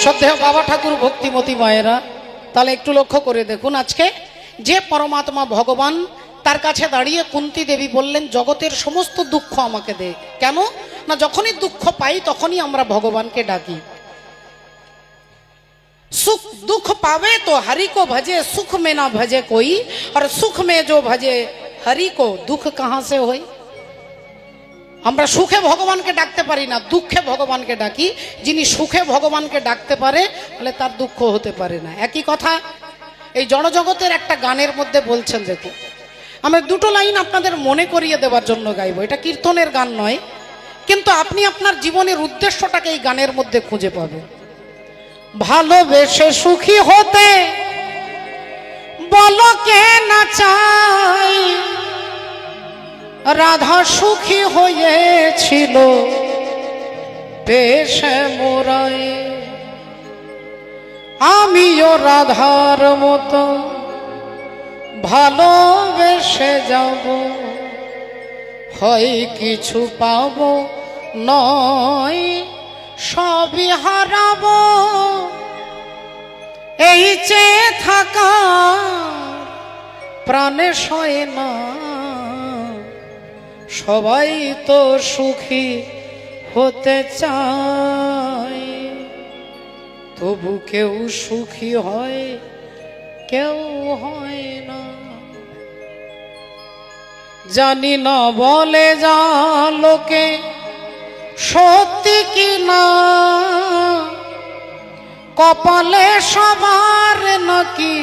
শ্রদ্ধেয় বাবা ঠাকুর ভক্তিমতী মায়েরা, তাহলে একটু লক্ষ্য করে দেখুন, আজকে যে পরমাত্মা ভগবান, তার কাছে দাঁড়িয়ে কুন্তী দেবী বললেন জগতের সমস্ত দুঃখ আমাকে দে। কেন না, যখনই দুঃখ পাই তখনই আমরা ভগবানকে ডাকি। सुख दुख पावे तो हरि को भजे, सुख में ना भजे कोई, और सुख में जो भजे हरि को दुख कहां से होई। আমরা সুখে ভগবানকে ডাকতে পারি না, দুঃখে ভগবানকে ডাকি। যিনি সুখে ভগবানকে ডাকতে পারে বলে তার দুঃখ হতে পারে না। একই কথা এই জড়জগতের একটা গানের মধ্যে বলছেন। দেখুন, আমরা দুটো লাইন আপনাদের মনে করিয়ে দেওয়ার জন্য গাইবো। এটা কীর্তনের গান নয়, কিন্তু আপনি আপনার জীবনের উদ্দেশ্যটাকে এই গানের মধ্যে খুঁজে পাবেন। ভালোবেসে সুখী হতে বলো কে না চাই, রাধা সুখী হয়েছিল বেশে মোরাই। আমিও রাধার মতো ভালোবেসে যাব, হয় কিছু পাবো নয় সবই হারাবো। এই চেয়ে থাকা প্রাণে সয় না, সবাই তো সুখী হতে চায়, তবু কেউ সুখী হয় কেউ হয় না। জানি না বলে যা লোকে সত্যি কি না, কপালে সবার নাকি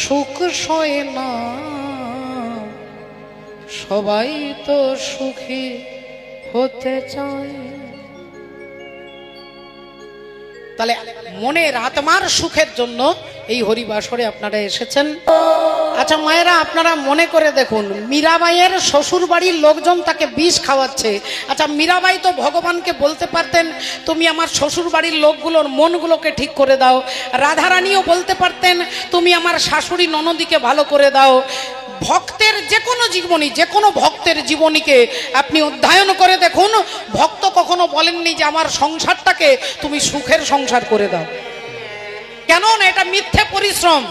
সুখ সয় না, সবাই তো সুখী হতে চায়। তাহলে মনের আত্মার সুখের জন্য এই হরিবাসরে আপনারা এসেছেন। আচ্ছা মায়েরা, আপনারা মনে করে দেখুন, মীরাবাইয়ের শ্বশুর বাড়ির লোকজন তাকে বিষ খাওয়াচ্ছে। আচ্ছা মীরাবাই তো ভগবানকে বলতে পারতেন তুমি আমার শ্বশুর বাড়ির লোকগুলোর মনগুলোকে ঠিক করে দাও। রাধারানীও বলতে পারতেন তুমি আমার শাশুড়ি ননদিকে ভালো করে দাও। ভক্তের যে কোনো জীবনী, যে কোনো ভক্তের জীবনীকে আপনি অধ্যয়ন করে দেখুন, ভক্ত কখনো বলেননি যে আমার সংসারটাকে তুমি সুখের সংসার করে দাও। কেন না, এটা মিথ্যে পরিশ্রম।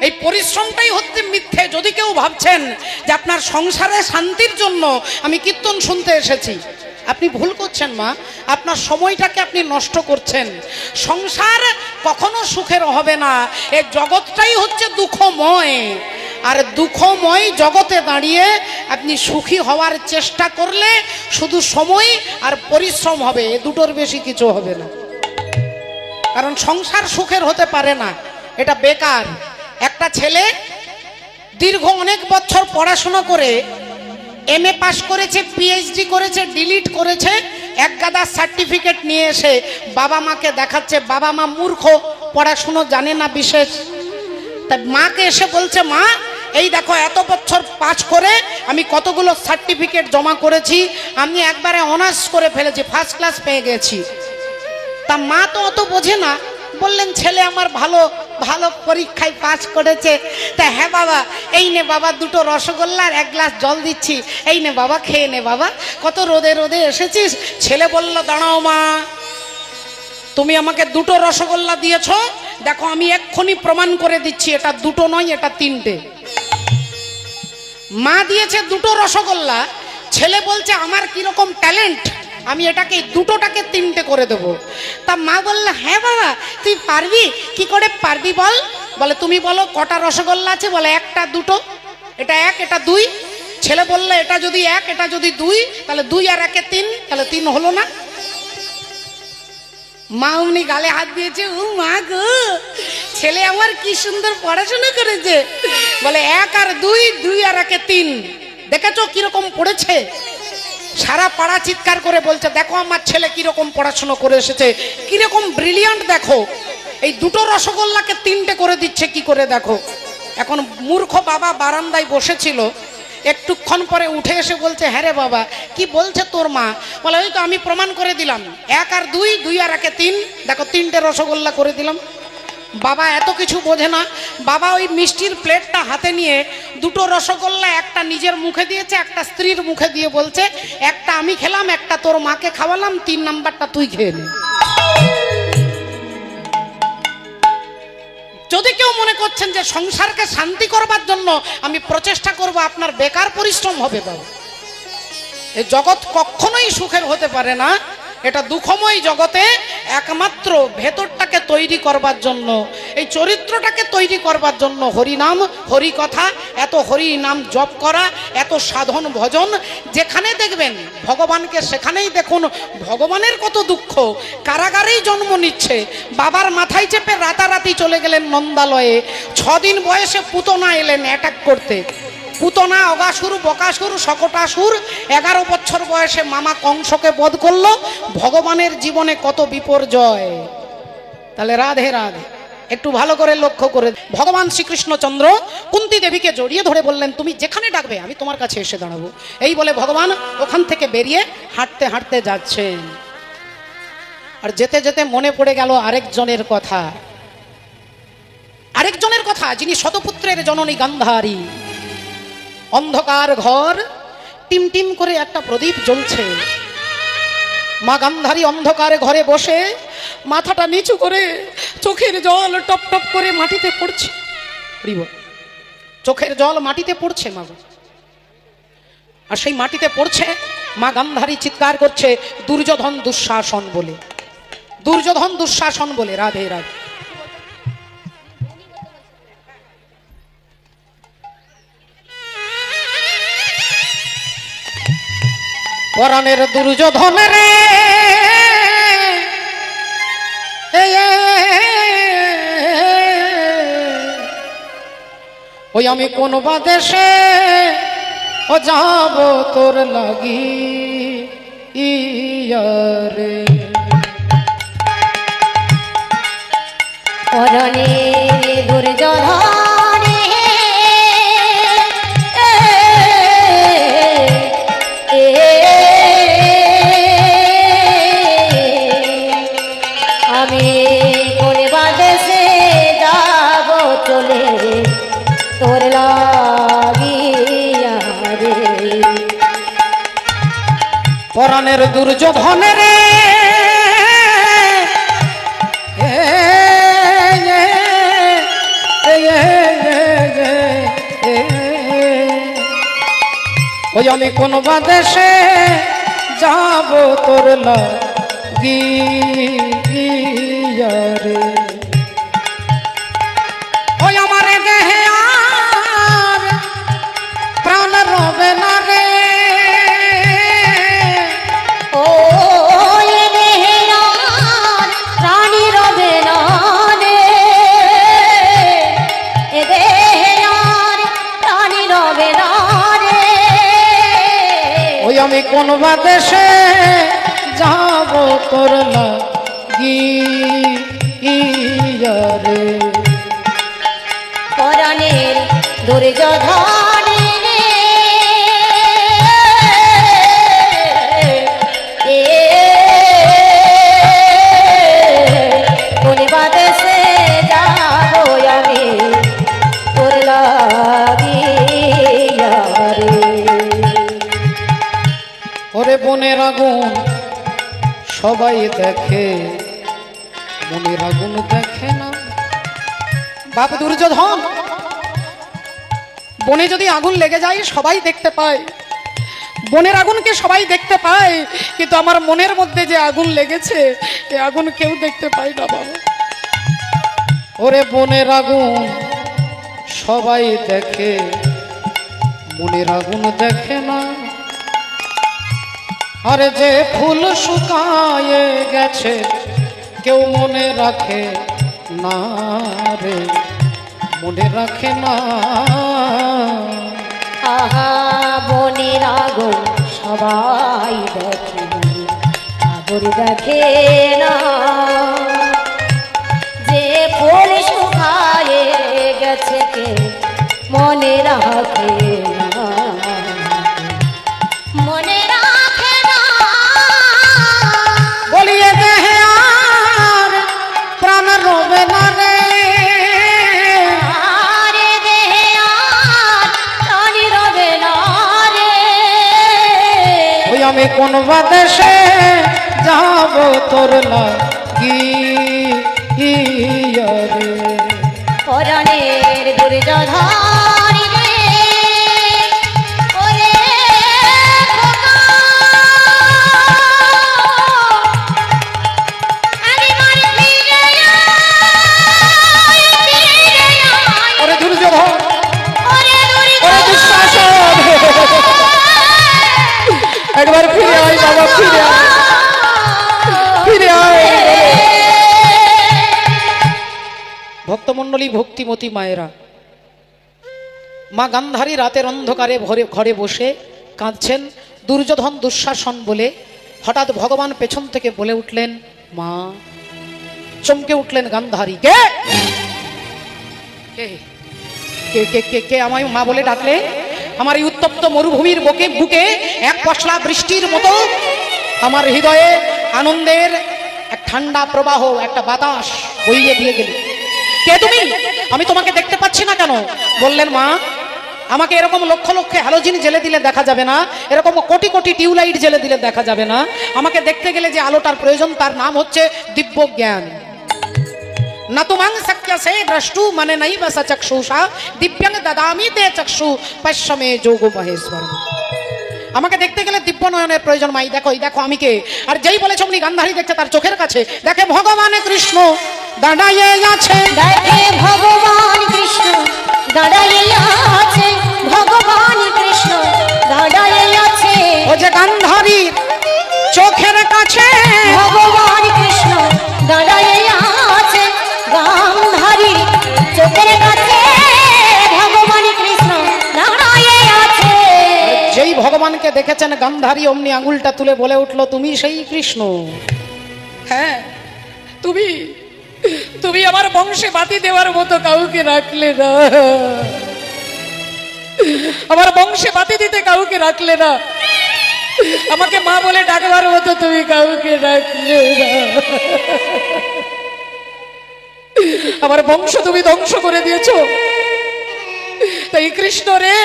এই পরিশ্রমটাই হচ্ছে মিথ্যে। যদি কেউ ভাবছেন যে আপনার সংসারে শান্তির জন্য আমি কীর্তন শুনতে এসেছি, আপনি ভুল করছেন মা। আপনার সময়টাকে আপনি নষ্ট করছেন। সংসার কখনো সুখের হবে না। এই জগৎটাই হচ্ছে দুঃখময়, আর দুঃখময় জগতে দাঁড়িয়ে আপনি সুখী হওয়ার চেষ্টা করলে শুধু সময় আর পরিশ্রম হবে, এ দুটোর বেশি কিছু হবে না। কারণ সংসার সুখের হতে পারে না, এটা বেকার। একটা ছেলে দীর্ঘ অনেক বছর পড়াশোনা করে এমএ পাস করেছে, পিএইচডি করেছে, ডিলিট করেছে, এক গাদা সার্টিফিকেট নিয়ে এসে বাবা মাকে দেখাচ্ছে। বাবা মা মূর্খ, পড়াশুনো জানে না বিশেষ। তাই মাকে এসে বলছে, মা এই দেখো এত বছর পাস করে আমি কতগুলো সার্টিফিকেট জমা করেছি, আমি একবারে অনার্স করে ফেলেছি, ফার্স্ট ক্লাস পেয়ে গেছি। তা মা তো অত বোঝে না, বললেন ছেলে আমার ভালো ভালো পরীক্ষায় পাস করেছে। তা হ্যাঁ বাবা, এই নে বাবা দুটো রসগোল্লা আর এক গ্লাস জল দিচ্ছি, এই নে বাবা খেয়ে নে বাবা, কত রোদে রোদে এসেছিস। ছেলে বলল, দাঁড়াও মা, তুমি আমাকে দুটো রসগোল্লা দিয়েছ, দেখো আমি এক্ষুনি প্রমাণ করে দিচ্ছি এটা দুটো নয়, এটা তিনটে। মা দিয়েছে দুটো রসগোল্লা, ছেলে বলছে আমার কিরকম ট্যালেন্ট, আমি এটাকে দুটোটাকে তিনটে করে দেব। তা মা বলল, হ্যাঁ বাবা তুই পারবি, কি করে পারবি বল। বলে তুমি বলো কটা রসগোল্লা আছে। বলে একটা, দুটো, এটা এক, এটা দুই। ছেলে বলল এটা যদি এক, এটা যদি দুই, তাহলে দুই আর একে তিন, তাহলে তিন হলো না। মা উনি গালে হাত দিয়েছে, ও মা গো, ছেলে আমার কি সুন্দর পড়াশোনা করেছে। বলে এক আর দুই, দুই আর একে তিন, দেখেছো কিরকম পড়েছে। সারা পাড়া চিৎকার করে বলছে, দেখো আমার ছেলে কিরকম পড়াশোনা করে এসেছে, কিরকম ব্রিলিয়ান্ট দেখো, এই দুটো রসগোল্লাকে তিনটে করে দিচ্ছে কি করে দেখো। এখন মূর্খ বাবা বারান্দায় বসেছিল, একটুক্ষণ পরে উঠে এসে বলছে, হ্যাঁ রে বাবা কি বলছে তোর মা। বলে ওই তো আমি প্রমাণ করে দিলাম, এক আর দুই, দুই আর একে তিন, দেখো তিনটে রসগোল্লা করে দিলাম। বাবা এত কিছু বোঝে না। বাবা ওই মিষ্টির প্লেটটা হাতে নিয়ে দুটো রসগোল্লা একটা নিজের মুখে দিয়েছে, একটা স্ত্রীর মুখে দিয়ে বলছে, একটা আমি খেলাম, একটা তোর মাকে খাওয়ালাম, 3 নাম্বারটা তুই খেয়ে নে। করছেন যে সংসারকে শান্তি করবার জন্য আমি প্রচেষ্টা করব, আপনার বেকার পরিশ্রম হবে বাবু। এই জগৎ কখনোই সুখের হতে পারে না, এটা দুঃখময় জগতে একমাত্র ভেতরটাকে তৈরি করবার জন্য, এই চরিত্রটাকে তৈরি করবার জন্য হরিনাম, হরি কথা, এত হরি নাম জপ করা, এত সাধন ভজন। যেখানে দেখবেন ভগবানকে সেখানেই দেখুন ভগবানের কত দুঃখ, কারাগারেই জন্ম নিচ্ছে, বাবার মাথায় চেপে রাতারাতি চলে গেলেন নন্দালয়ে, 6 দিন বয়সে পুতনা এলেন অ্যাটাক করতে, পুতনা অগাসুর বকাসুর শকটাসুর 11 বছর বয়সে মামা কংসকে বধ করলো। ভগবানের জীবনে কত বিপর্যয়। তাহলে রাধে রাধে, একটু ভালো করে লক্ষ্য করে ভগবান শ্রীকৃষ্ণচন্দ্র কুন্তী দেবীকে জড়িয়ে ধরে বললেন, তুমি যেখানে ডাকবে আমি তোমার কাছে এসে দাঁড়াবো। এই বলে ভগবান ওখান থেকে বেরিয়ে হাঁটতে হাঁটতে যাচ্ছেন। আর যেতে যেতে মনে পড়ে গেল আরেকজনের কথা, আরেকজনের কথা যিনি শতপুত্রের জননী গান্ধারী। অন্ধকার ঘর, টিম টিম করে একটা প্রদীপ জ্বলছে। মা গান্ধারী অন্ধকারে ঘরে বসে মাথাটা নিচু করে চোখের জল টপ টপ করে মাটিতে পড়ছে। চোখের জল মাটিতে পড়ছে মা, আর সেই মাটিতে পড়ছে মা গান্ধারী চিৎকার করছে দুর্যোধন দুঃশাসন বলে, দুর্যোধন দুঃশাসন বলে। রাধে রাধে। পরাণের দুর্যোধন রে, ওই আমি কোন বা দেশে ও যাব তোর লাগি ইয়ারে। পরাণের দুর্যোধন তোর লাগিয়া রে। পরাণের দুর্যোধন রে, ওই আমি কোন বা দেশে যাব তোর লাগিয়া রে। ওই আমার দেহে আর প্রাণ রবে না রে, ও দেহে আর প্রাণী রবে না রে, এ দেহে আর প্রাণী রবে না রে। ওই আমি কোন বা দেশে যাব তোর লাগিয়া রে। পরাণের দুর্যোধন কোন বাদেশে যাব আমি তোর লাগিয়া রে। ওরে বনের আগুন সবাই দেখে, মনের আগুন দেখে না। বাপ দুর্যোধন, বনে যদি আগুন লেগে যায় সবাই দেখতে পায়, বনের আগুনকে সবাই দেখতে পায়, কিন্তু আমার মনের মধ্যে যে আগুন লেগেছে এ আগুন কেউ দেখতে পায় না বাবা। ওরে বনের আগুন সবাই দেখে, মনের আগুন দেখে না। আরে যে ফুল শুকায়ে গেছে কেউ মনে রাখে না রে, মনে রাখে না। আহা বনের আগুন সবাই দেখে, আগুন দেখে না। যে ফুল শুকায়ে গেছে কে মনে রাখে না, মনে রাখে না। বলিয়ে দেহে আর প্রাণ রবে না রে, আরে দেহে আর প্রাণী রবে না রে। ওই আমি কোন বা দেশে যাব তোর লাগিয়া রে। পরাণের মণ্ডলী, ভক্তিমতী মায়েরা, মা গান্ধারী রাতের অন্ধকারে ঘরে বসে কাঁদছেন। দুর্যোধন দুঃশাসন বলে হঠাৎ ভগবান পেছন থেকে বলে উঠলেন, মা। চমকে উঠলেন গান্ধারী। কে কে কে কে কে কে আমায় মা বলে ডাকলে? আমার এই উত্তপ্ত মরুভূমির বুকে এক পশলা বৃষ্টির মতো আমার হৃদয়ে আনন্দের এক ঠান্ডা প্রবাহ, একটা বাতাস বইয়ে দিয়ে গেল। কে তুমি? আমি তোমাকে দেখতে পাচ্ছি না কেন? বললেন, মা, আমাকে এরকম লক্ষ লক্ষ হ্যালোজিন জেলে দিলে দেখা যাবে না, এরকম কোটি কোটি টিউবলাইট জেলে দিলে দেখা যাবে না। আমাকে দেখতে গেলে যে আলোটার প্রয়োজন তার নাম হচ্ছে দিব্য জ্ঞান। না তুমাং শক্য সে দ্রষ্টু মানে নাই বস চক্ষুষা দিব্যাং দদামি তে চক্ষু পশ্যমে যোগ মহেশ্বর। আমাকে দেখতে গেলে দিব্য নয়নের প্রয়োজন। মাই দেখো, এই দেখো আমি কে। আর যেই বলেছ অমনি গান্ধারী দেখছে তার চোখের কাছে, দেখে ভগবান কৃষ্ণ দাঁড়াইয়ে আছে। দেখে ভগবান কৃষ্ণ দাঁড়াইয়ে আছে, ভগবান কৃষ্ণ দাঁড়াইয়ে আছে। ও যে গান্ধারীর চোখের কাছে ভগবান কৃষ্ণ দাঁড়াইয়ে আছে, গান্ধারী চোখের কাছে ভগবান কৃষ্ণ দাঁড়াইয়ে আছে। যেই ভগবানকে দেখেছেন গান্ধারী অমনি আঙুলটা তুলে বলে উঠলো, তুমি সেই কৃষ্ণ। হ্যাঁ, তুমি তুমি আমার বংশে বাতি দেওয়ার মতো কাউকে রাখলে না, আমার বংশে বাতি দিতে কাউকে রাখলে না, আমাকে মা বলে ডাকবার মতো তুমি কাউকে রাখলে না। আমার বংশ তুমি ধ্বংস করে দিয়েছো। তাই কৃষ্ণ রে,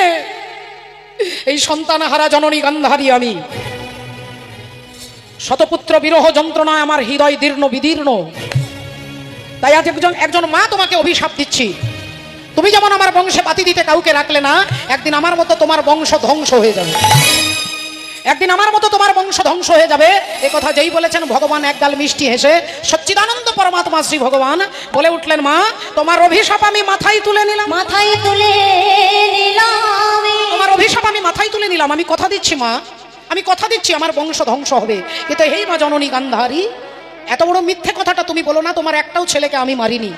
এই সন্তানহারা জননী গান্ধারী আমি, শতপুত্র বিরহ যন্ত্রণায় আমার হৃদয় দীর্ণ বিদীর্ণ। তাই আজ একজন মা তোমাকে অভিশাপ দিচ্ছি। তুমি যেমন আমার বংশে বাতি দিতে কাউকে রাখলে না, একদিন আমার মতো তোমার বংশ ধ্বংস হয়ে যাবে, একদিন আমার মতো তোমার বংশ ধ্বংস হয়ে যাবে। এ কথা যেই বলেছেন ভগবান একগাল মিষ্টি হেসে সচ্চিদানন্দ পরমাত্মা শ্রী ভগবান বলে উঠলেন, মা, তোমার অভিশাপ আমি মাথায় তুলে নিলাম। মাথায় তুলে নিলাম, তোমার অভিশাপ আমি মাথায় তুলে নিলাম। আমি কথা দিচ্ছি মা, আমি কথা দিচ্ছি আমার বংশ ধ্বংস হবে। কিন্তু হেই মা জননী গান্ধারী, এত বড় মিথ্যে কথাটা তুমি বলো না। তোমার একটাও ছেলেকে আমি মারিনি,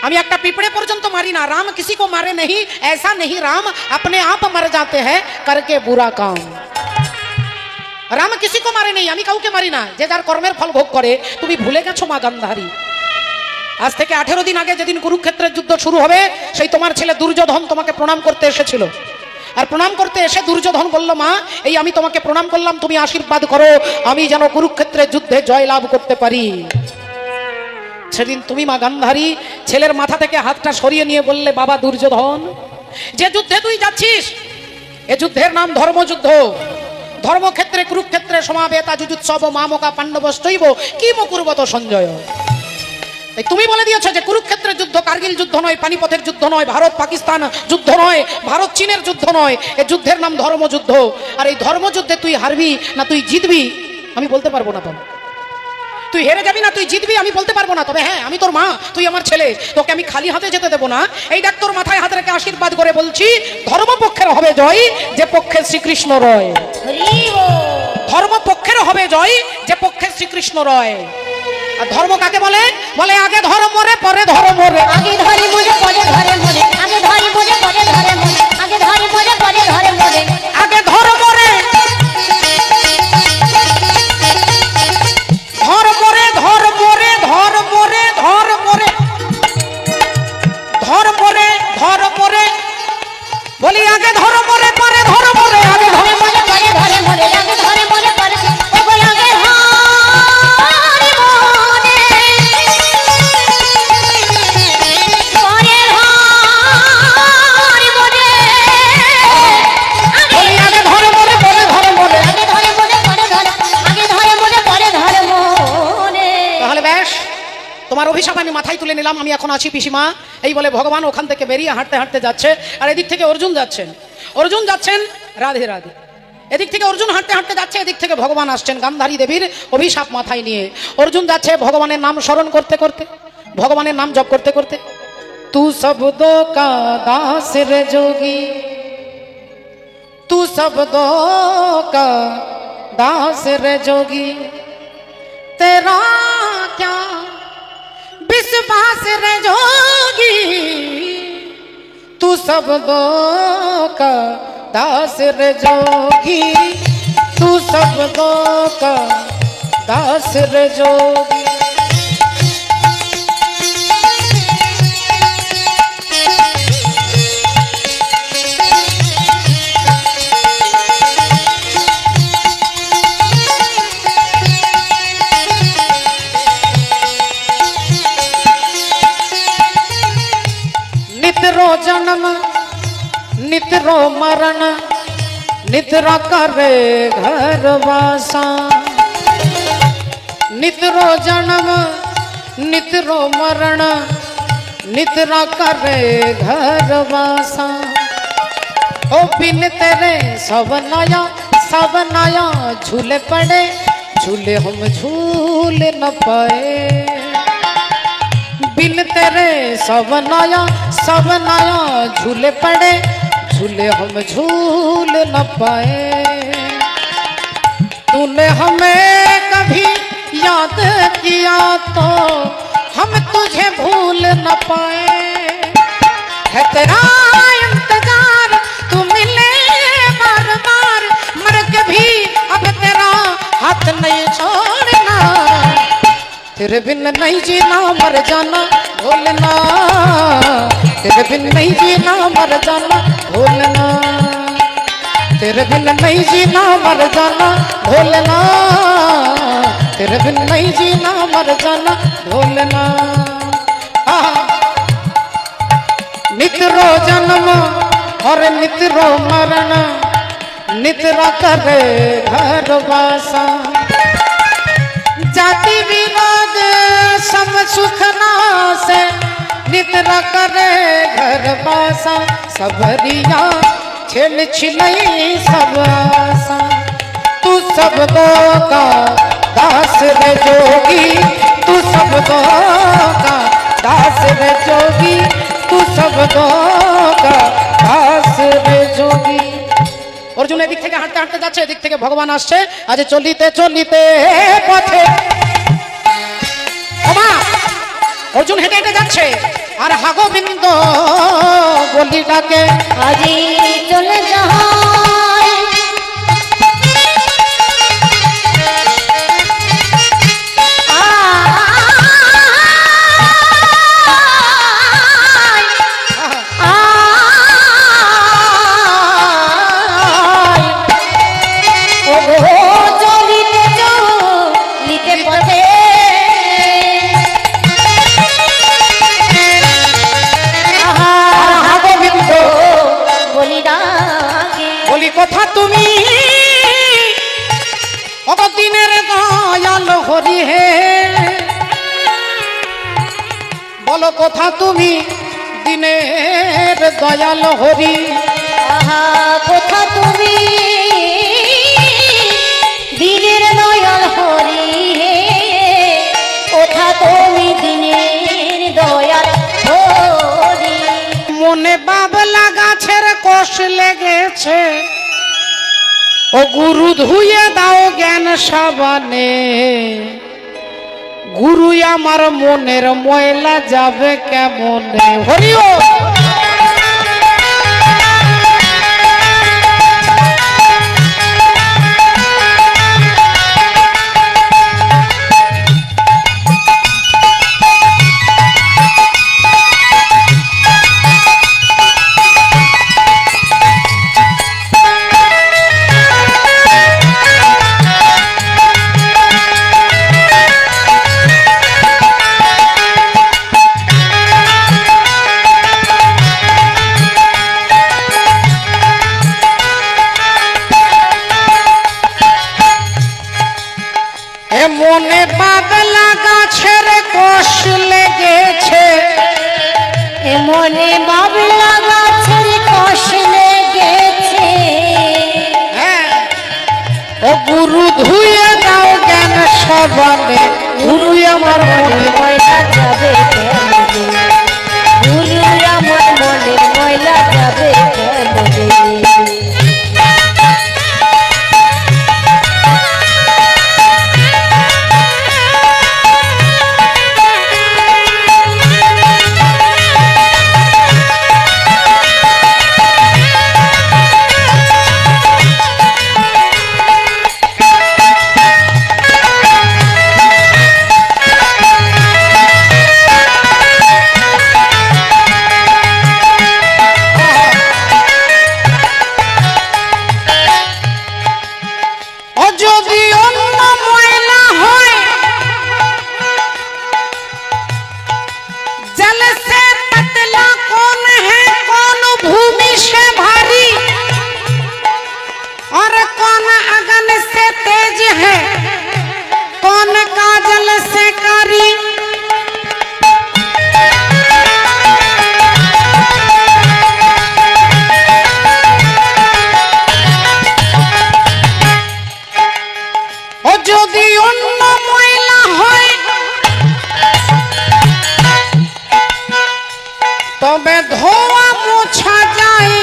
আমি একটা পিঁপড়ে পর্যন্ত মারি না। রাম किसी को मारे नहीं, ऐसा नहीं, राम अपने आप मर जाते हैं करके बुरा काम। রাম किसी को मारे नहीं, আমি কাউকে মারি না, যে যার কর্মের ফল ভোগ করে। তুমি ভুলে গেছো মা গান্ধারী, আজ থেকে 18 দিন আগে যেদিন কুরুক্ষেত্রের যুদ্ধ শুরু হবে, সেই তোমার ছেলে দুর্যোধন তোমাকে প্রণাম করতে এসেছিল। আর প্রণাম করতে এসে দুর্যোধন বলল, মা, এই আমি তোমাকে প্রণাম করলাম, তুমি আশীর্বাদ করো আমি যেন কুরুক্ষেত্রের যুদ্ধে জয় লাভ করতে পারি। সেদিন তুমি মা গান্ধারী ছেলের মাথা থেকে হাতটা সরিয়ে নিয়ে বললে, বাবা দুর্যোধন, যে যুদ্ধে তুই যাচ্ছিস এ যুদ্ধের নাম ধর্মযুদ্ধ। ধর্মক্ষেত্রে কুরুক্ষেত্রে সমাবেতা যুজুৎসব মামকা পাণ্ডবশ্চৈব কি মুকুর্বত সঞ্জয়। তাই তুমি বলে দিয়েছো যে কুরুক্ষেত্রের যুদ্ধ কার্গিল যুদ্ধ নয়, পানিপথের যুদ্ধ নয়, ভারত পাকিস্তান যুদ্ধ নয়, ভারত চীনের যুদ্ধ নয়, এ যুদ্ধের নাম ধর্মযুদ্ধ। আর এই ধর্মযুদ্ধে তুই হারবি না তুই জিতবি আমি বলতে পারবো না। তুই হেরে যাবি না তুই জিতবি আমি বলতে পারবো না। তবে হ্যাঁ, আমি তোর মা, তুই আমার ছেলে, তোকে আমি খালি হাতে যেতে দেবো না। এই দেখ, তোর মাথায় হাত রেখে আশীর্বাদ করে বলছি, ধর্মপক্ষের হবে জয় যে পক্ষে শ্রীকৃষ্ণ রয়। ধর্মপক্ষের হবে জয় যে পক্ষে শ্রীকৃষ্ণ রয়। আর ধর্ম কাকে বলে? বলে আগে ধর্ম রে পরে ধর্ম রে। আগে ধরে মরে পরে ধরে মরে, আগে ধরে মরে পরে ধরে মরে, আগে ধরে মরে পরে ধরে মরে, আগে ধর্ম রে ধর্ম রে ধর্ম রে ধর্ম রে ধর্ম রে ধর্ম রে ধর্ম রে বলি আগে ধর্ম রে পরে ধর্ম রে। আগে ধরে মরে পরে ধরে মরে, আগে ধরে মরে পরে ও বল আগে হারি মনে পরে হারি মনে, বলি আগে ধর্ম রে পরে ধর্ম রে। আগে ধরে মরে পরে ধরে, আগে ধরে মরে পরে ধরে মনে। তাহলে বেশ, তোমার অভিশাপ আমি মাথায় তুলে নিলাম, আমি এখন আছি পিসিমা। এই বলে ভগবান ওখান থেকে বেরিয়ে হাঁটতে হাঁটতে যাচ্ছে। আর এদিক থেকে অর্জুন যাচ্ছেন, অর্জুন যাচ্ছেন রাধে রাধে। এদিক থেকে অর্জুন হাঁটতে হাঁটতে যাচ্ছে, এদিক থেকে ভগবান আসছেন গান্ধারী দেবীর অভিশাপ মাথায় নিয়ে। অর্জুন যাচ্ছে ভগবানের নাম স্মরণ করতে করতে, ভগবানের নাম জপ করতে করতে। তু শব্দো কা দাস রে যোগী, তু শব্দো কা দাস রে যোগী, तेरा क्या विश्वास रे जोगी तू शब्दों का दास रे जोगी तू शब्दों का दास रे जोगी। नितरो जन्म नितरो मरण नितरा करे घर वासा नितरो जन्म नितरो मरण नितरा करे घर वासा ओ बिन तेरे सब नया झूले पड़े झूले हम झूल न पाए बिन तेरे सब नया झूले पड़े झूले हम झूल न पाए तूने हमें कभी याद किया तो हम तुझे भूल न पाए है तेरा इंतजार तू मिले बार बार मर के भी अब तेरा हाथ नहीं छोड़ना तेरे बिन नहीं जीना मर जाना भूलना तेरे बिन नहीं जीना मर जाना भूलना तेरे बिन नहीं जीना मर जाना भूलना तेरे बिन नहीं जीना मर जाना भूलना। नितरो जन्म और नितरो मरण नितरा करे घर वासा जाति विरोध सब सुख नासे नितरा करे घर बासा सबरिया छेल छिलई सब आसा तू शब्दों का दास रे जोगी तू शब्दों का दास रे जोगी तू शब्दों का दास रे जोगी। অর্জুন এদিক থেকে হাঁটতে হাঁটতে যাচ্ছে এদিক থেকে ভগবান আসছে আজ চলিতে চলিতে পথে ওমা অর্জুন হেঁটে হেঁটে যাচ্ছে আর হাগোবিন্দ বলি ডাকে আজি চলে যাই কথা তুমি দিনের দয়াল হরি হে বলো কথা তুমি দিনের দয়াল হরি কথা তুমি দিনের দয়াল হরি হে কথা তুমি দিনের দয়াল হরি মনে বাবলা গাছের কোষ লেগেছে ও গুরু ধুয়ে দাও জ্ঞান সাবানে গুরু আমার মনের ময়লা যাবে কেমনে হরিও মনে বাবলা গাছের কোষ লেগেছে মনে বাবলা গাছের কোষ লেগেছে ও গুরু ধুয়ে দাও জ্ঞান সাবানে গুরু আমার মনে ময়লা যাবে কেমনে গুরু আমার মনে ময়লা যাবে কেমনে अपना अगन से तेज है कौन काजल से कारी ও যদি অন্য ময়লা হয় তবে ধোয়া মোছা যায়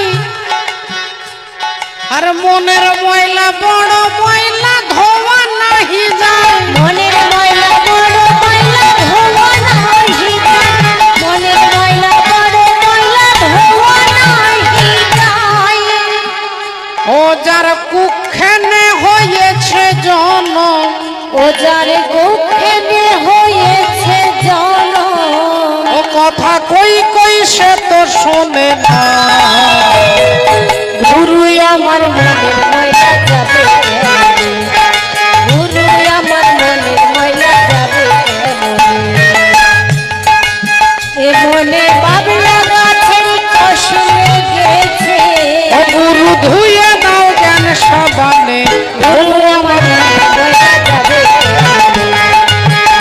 আর মনের ময়লা বড় ময়লা ধোয়া নাহি যায় মনের ময়লা বড় ময়লা ধোয়া নাহি যায় মনের ময়লা বড় ময়লা ধোয়া নাহি যায় ও যার কুক্ষেনে হয়েছে জনম ও যার কুক্ষেনে হয়েছে জনম ও কথা কই কই সে তো শোনে না গুরু আমার মনের ময়লা যাবে কেমনে? গুরু আমার মনের ময়লা যাবে কেমনে? এ মনে বাবলা গাছের কসমে গেছে ও গুরু ধুয়ে দাও জ্ঞান সাবানে গুরু আমার মনের ময়লা যাবে কেমনে?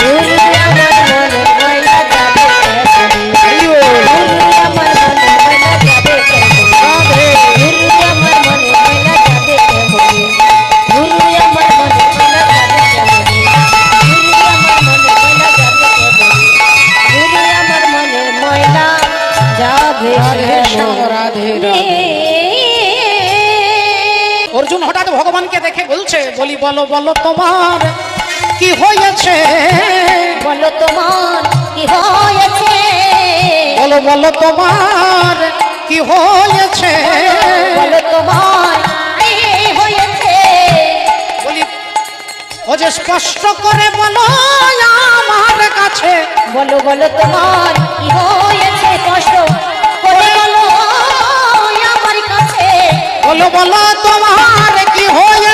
গুরু আমার মনের ময়লা যাবে কেমনে? আইয়ো গুরু আমার মনের ময়লা যাবে কেমনে? রাধে গুরু আমার মনে ময়লা যাবে কেমনে? গুরু আমার মনে ময়লা যাবে কেমনে? গুরু আমার মনে ময়লা যাবে কেমনে? গুরু আমার মনে ময়লা যাবে রাধে শ্যাম রাধে রাধে অর্জুন হঠাৎ ভগবানকে দেখে বলছে বলি বলো বলো তোমার কি হয়েছে বলো তোমার কি হয়েছে? বলো বলো তোমার কি হয়েছে বলো তোমার কি হয়েছে? বলি ও যে স্পষ্ট করে বলো আমার কাছে বলো বলো তোমার কি হয়েছে? কষ্ট করে বলো আমার কাছে বলো বলো তোমার কি হয়েছে